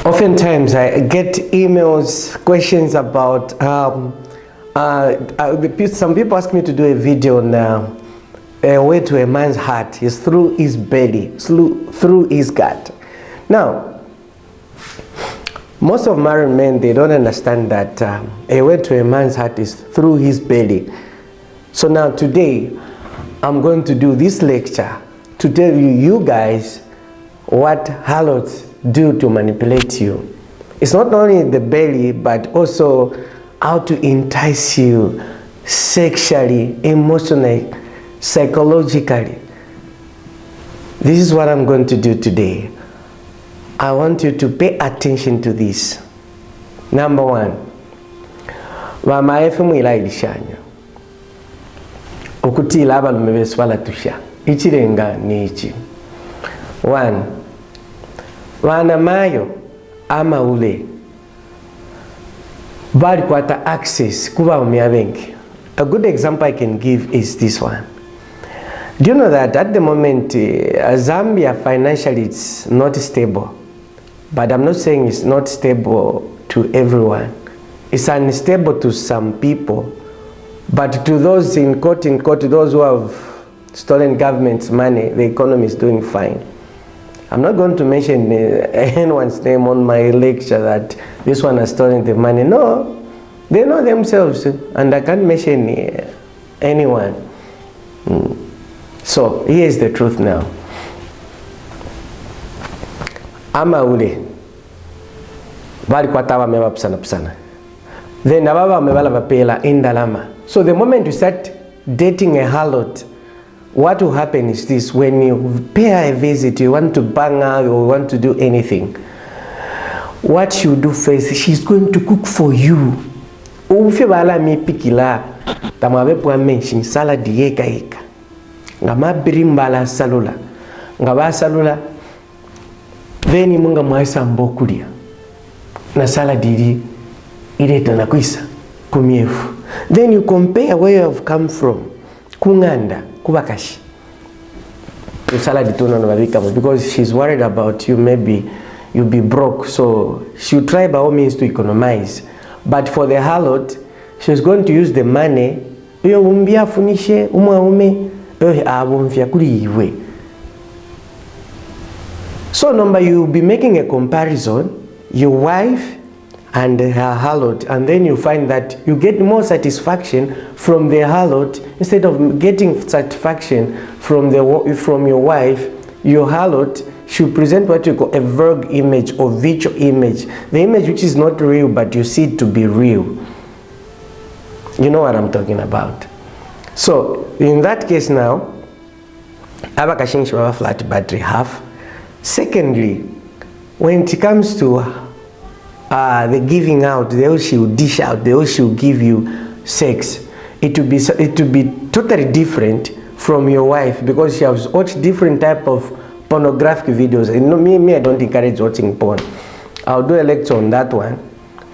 Oftentimes I get emails, questions about some people ask me to do a video on a way to a man's heart is through his belly, through his gut. Now, most of married men, they don't understand that a way to a man's heart is through his belly. So now today, I'm going to do this lecture to tell you guys what harlots do to manipulate you. It's not only the belly, but also how to entice you sexually, emotionally, psychologically. This is what I'm going to do today. I want you to pay attention to this. Number one, vamaefu mwilailishanyo okutila abalume beswala tusha ichirenga nichi. One, vana mayo ama ule bali kwata access kuba umya benki. A good example I can give is this one. Do you know that at the moment Zambia financially it's not stable? But I'm not saying it's not stable to everyone. It's unstable to some people. But to those in quote, those who have stolen government's money, the economy is doing fine. I'm not going to mention anyone's name on my lecture that this one has stolen the money. No, they know themselves, and I can't mention anyone. So here's the truth now. Ama ule bali kwa tawa mewa pusana. Then ababa mebala bapela indalama. So the moment you start dating a harlot, what will happen is this: when you pay her a visit, you want to bang her or want to do anything, what you do first, she's going to cook for you. Ufe bala mi pikila tamabe po mention salad yeka eka ngama birimbala salula ngaba salula then munga mwaisa mbokulia na salad ile tana kuisa kumiefu. Then you compare where you have come from kunganda kubakashi salad tuna na because she's worried about you, maybe you'll be broke, so she'll try by all means to economize. But for the harlot, she's going to use the money yo umbia funishe umwaume abumfya kuri iwe. So number, you'll be making a comparison, your wife and her harlot, and then you find that you get more satisfaction from the harlot instead of getting satisfaction from your wife. Your harlot should present what you call a vague image or virtual image, the image which is not real but you see it to be real. You know what I'm talking about. So in that case now, abakashingi baba flat battery half. Secondly, when it comes to the giving out, the way she will dish out, the way she will give you sex, it will be totally different from your wife, because she has watched different type of pornographic videos. You know, me I don't encourage watching porn. I'll do a lecture on that one,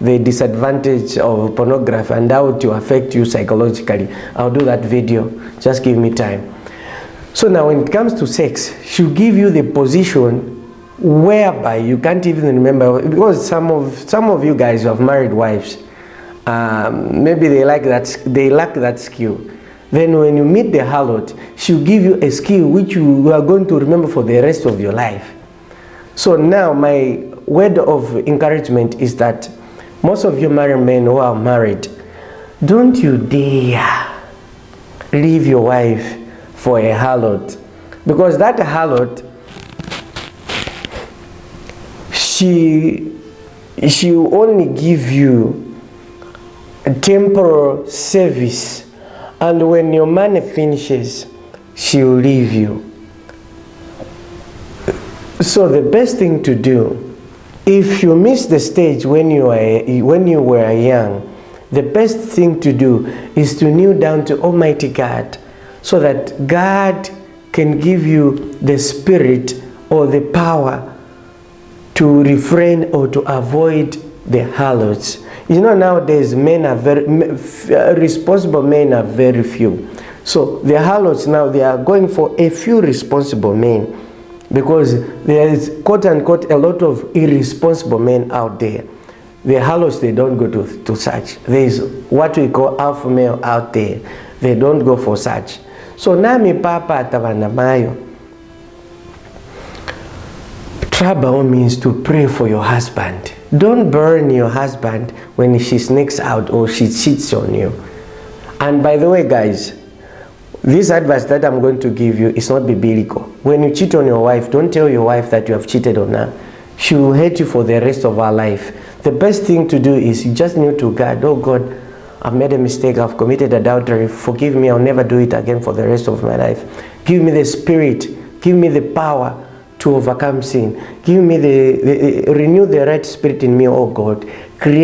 the disadvantage of pornography and how to affect you psychologically. I'll do that video, just give me time. So now when it comes to sex, she'll give you the position whereby you can't even remember, because some of you guys who have married wives, maybe they lack that skill. Then when you meet the harlot, she'll give you a skill which you are going to remember for the rest of your life. So now my word of encouragement is that most of you married men who are married, don't you dare leave your wife for a harlot, because that harlot, she will only give you a temporal service, and when your money finishes, she will leave you. So the best thing to do, if you miss the stage when you were young, the best thing to do is to kneel down to Almighty God, so that God can give you the spirit or the power to refrain or to avoid the harlots. You know, nowadays responsible men are very few. So the harlots now, they are going for a few responsible men because there is, quote unquote, a lot of irresponsible men out there. The harlots, they don't go to such. There is what we call alpha male out there. They don't go for such. So nami papa atabana mayo. Try by all means to pray for your husband. Don't burn your husband when she sneaks out or she cheats on you. And by the way, guys, this advice that I'm going to give you is not biblical. When you cheat on your wife, don't tell your wife that you have cheated on her. She will hate you for the rest of her life. The best thing to do is you just kneel to God. Oh God, I've made a mistake. I've committed adultery. Forgive me. I'll never do it again for the rest of my life. Give me the spirit. Give me the power to overcome sin. Give me renew the right spirit in me, oh God. Create